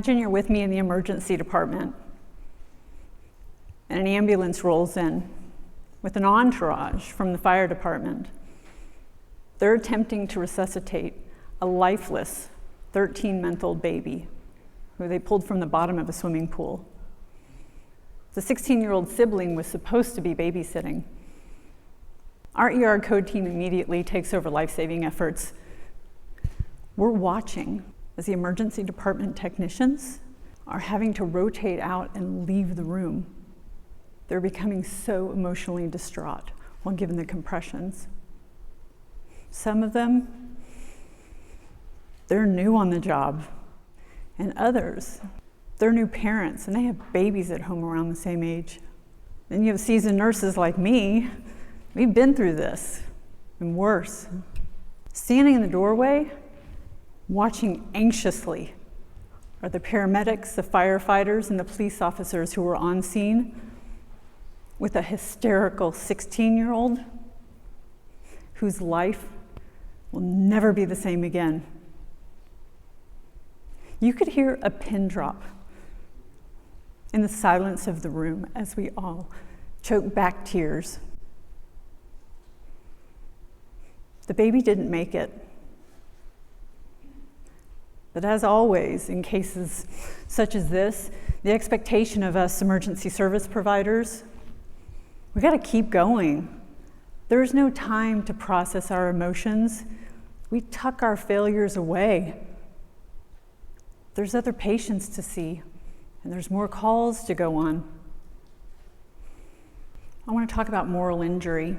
Imagine you're with me in the emergency department, and an ambulance rolls in with an entourage from the fire department. They're attempting to resuscitate a lifeless 13-month-old baby who they pulled from the bottom of a swimming pool. The 16-year-old sibling was supposed to be babysitting. Our ER code team immediately takes over life-saving efforts. We're watching as the emergency department technicians are having to rotate out and leave the room. They're becoming so emotionally distraught while given the compressions. Some of them, they're new on the job, and others, they're new parents, and they have babies at home around the same age. Then you have seasoned nurses like me. We've been through this, and worse. Standing in the doorway, watching anxiously, are the paramedics, the firefighters, and the police officers who were on scene with a hysterical 16-year-old whose life will never be the same again. You could hear a pin drop in the silence of the room as we all choke back tears. The baby didn't make it. But as always, in cases such as this, the expectation of us emergency service providers, we got to keep going. There's no time to process our emotions. We tuck our failures away. There's other patients to see, and there's more calls to go on. I want to talk about moral injury.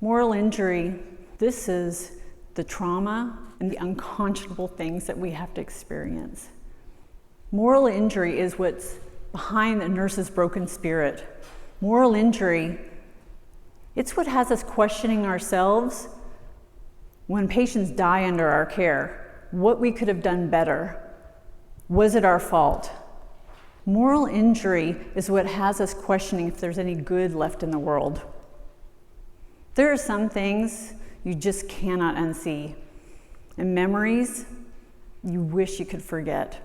Moral injury, this is the trauma and the unconscionable things that we have to experience. Moral injury is what's behind a nurse's broken spirit. Moral injury, it's what has us questioning ourselves when patients die under our care. What we could have done better. Was it our fault? Moral injury is what has us questioning if there's any good left in the world. There are some things you just cannot unsee, and memories you wish you could forget.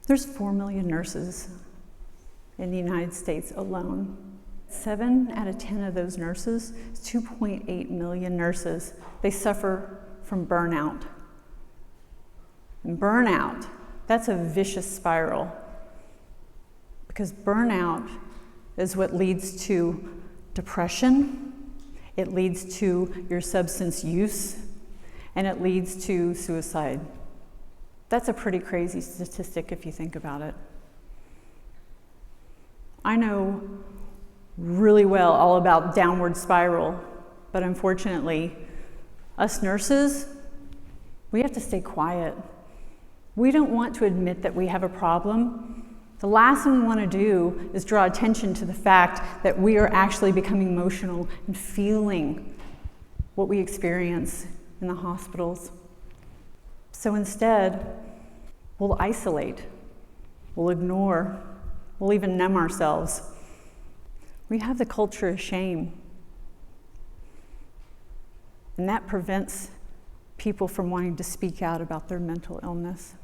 There's 4 million nurses in the United States alone. 7 out of 10 of those nurses, 2.8 million nurses, they suffer from burnout. And burnout, that's a vicious spiral, because burnout is what leads to depression, it leads to your substance use, and it leads to suicide. That's a pretty crazy statistic if you think about it. I know really well all about downward spiral, but unfortunately, us nurses, we have to stay quiet. We don't want to admit that we have a problem. The last thing we want to do is draw attention to the fact that we are actually becoming emotional and feeling what we experience in the hospitals. So instead, we'll isolate, we'll ignore, we'll even numb ourselves. We have the culture of shame, and that prevents people from wanting to speak out about their mental illness.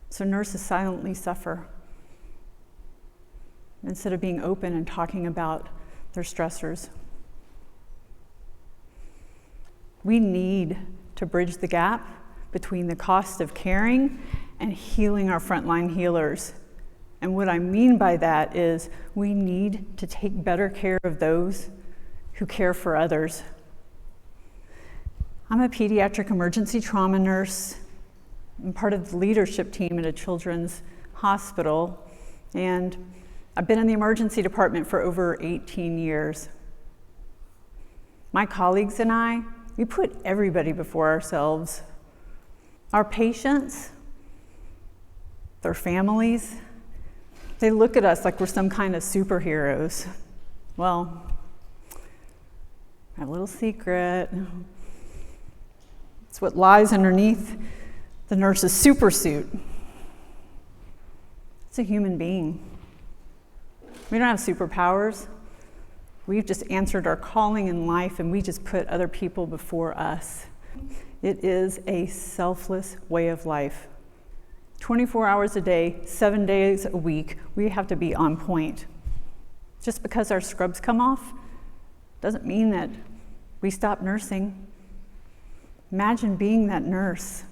So nurses silently suffer instead of being open and talking about their stressors. We need to bridge the gap between the cost of caring and healing our frontline healers. And what I mean by that is we need to take better care of those who care for others. I'm a pediatric emergency trauma nurse. I'm part of the leadership team at a children's hospital, and I've been in the emergency department for over 18 years. My colleagues and I, we put everybody before ourselves. Our patients, their families, they look at us like we're some kind of superheroes. Well, I have a little secret. It's what lies underneath the nurse's supersuit. It's a human being. We don't have superpowers. We've just answered our calling in life, and we just put other people before us. It is a selfless way of life. 24 hours a day, 7 days a week, we have to be on point. Just because our scrubs come off doesn't mean that we stop nursing. Imagine being that nurse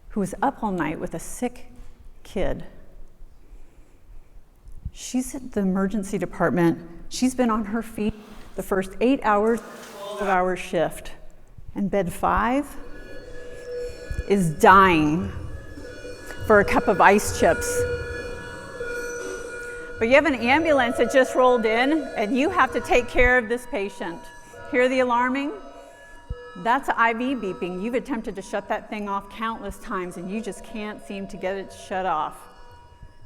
who was up all night with a sick kid. She's at the emergency department. She's been on her feet the first 8 hours, 12-hour shift. And bed 5 is dying for a cup of ice chips. But you have an ambulance that just rolled in, and you have to take care of this patient. Hear the alarming? That's IV beeping. You've attempted to shut that thing off countless times, and you just can't seem to get it shut off.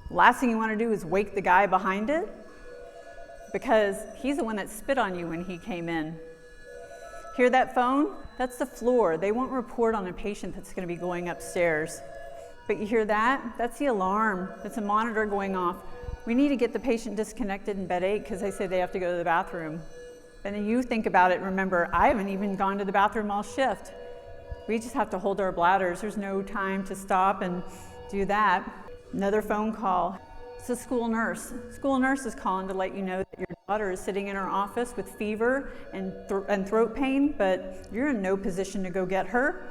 Last thing you want to do is wake the guy behind it, because he's the one that spit on you when he came in. Hear that phone? That's the floor. They won't report on a patient that's going to be going upstairs. But you hear that? That's the alarm. That's a monitor going off. We need to get the patient disconnected in bed 8 because they say they have to go to the bathroom. And then you think about it, remember, I haven't even gone to the bathroom all shift. We just have to hold our bladders. There's no time to stop and do that. Another phone call. It's a school nurse. School nurse is calling to let you know that your daughter is sitting in her office with fever and throat pain, but you're in no position to go get her.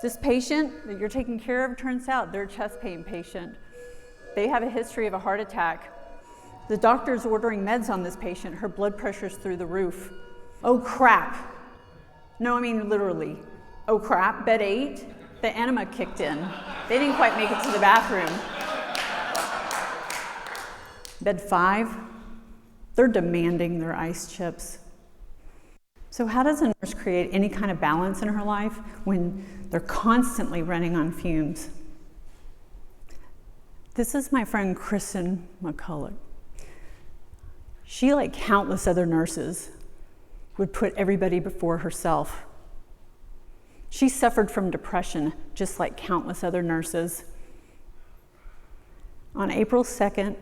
This patient that you're taking care of, turns out they're a chest pain patient. They have a history of a heart attack. The doctor's ordering meds on this patient. Her blood pressure's through the roof. Oh crap. No, I mean literally. Oh crap, bed 8, the enema kicked in. They didn't quite make it to the bathroom. Bed 5, they're demanding their ice chips. So how does a nurse create any kind of balance in her life when they're constantly running on fumes? This is my friend Kristen McCulloch. She, like countless other nurses, would put everybody before herself. She suffered from depression, just like countless other nurses. On April 2nd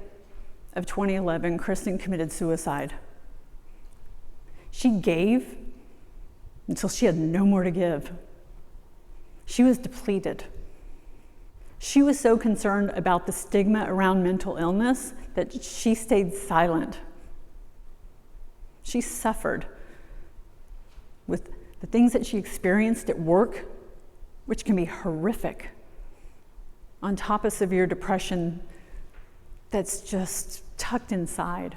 of 2011, Kristen committed suicide. She gave until she had no more to give. She was depleted. She was so concerned about the stigma around mental illness that she stayed silent. She suffered with the things that she experienced at work, which can be horrific, on top of severe depression that's just tucked inside.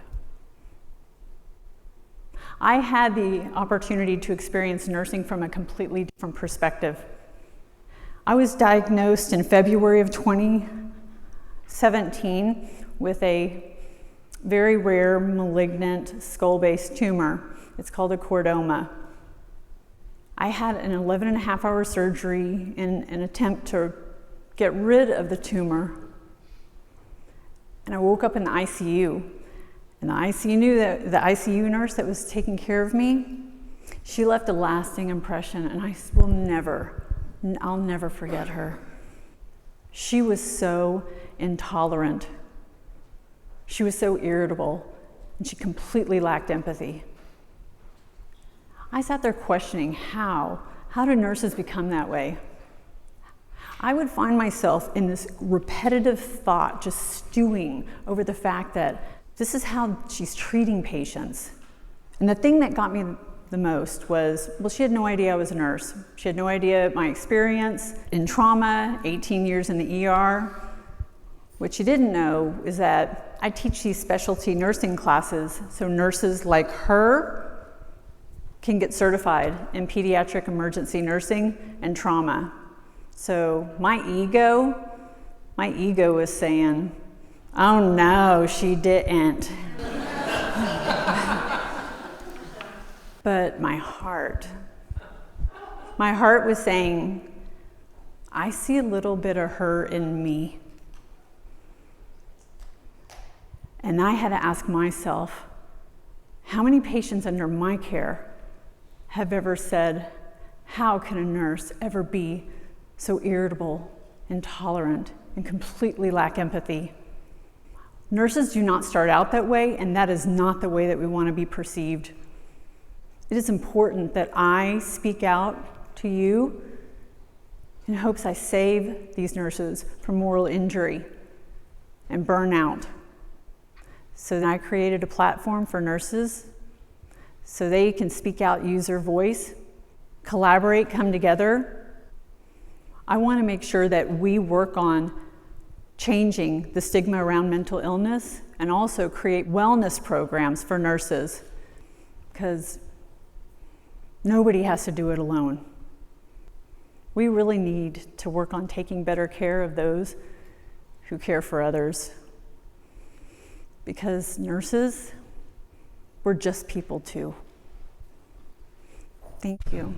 I had the opportunity to experience nursing from a completely different perspective. I was diagnosed in February of 2017 with a very rare malignant skull-based tumor. It's called a chordoma. I had an 11.5-hour surgery in an attempt to get rid of the tumor. And I woke up in the ICU. And the ICU nurse that was taking care of me, she left a lasting impression, and I'll never forget her. She was so intolerant. She was so irritable, and she completely lacked empathy. I sat there questioning how do nurses become that way? I would find myself in this repetitive thought, just stewing over the fact that this is how she's treating patients. And the thing that got me the most was, well, she had no idea I was a nurse. She had no idea my experience in trauma, 18 years in the ER. What she didn't know is that I teach these specialty nursing classes so nurses like her can get certified in pediatric emergency nursing and trauma. So my ego was saying, oh no, she didn't. But my heart was saying, I see a little bit of her in me. And I had to ask myself, how many patients under my care have ever said, how can a nurse ever be so irritable, intolerant, and completely lack empathy? Nurses do not start out that way, and that is not the way that we want to be perceived. It is important that I speak out to you in hopes I save these nurses from moral injury and burnout. So then I created a platform for nurses so they can speak out, use their voice, collaborate, come together. I want to make sure that we work on changing the stigma around mental illness and also create wellness programs for nurses, because nobody has to do it alone. We really need to work on taking better care of those who care for others, because nurses, we're just people too. Thank you.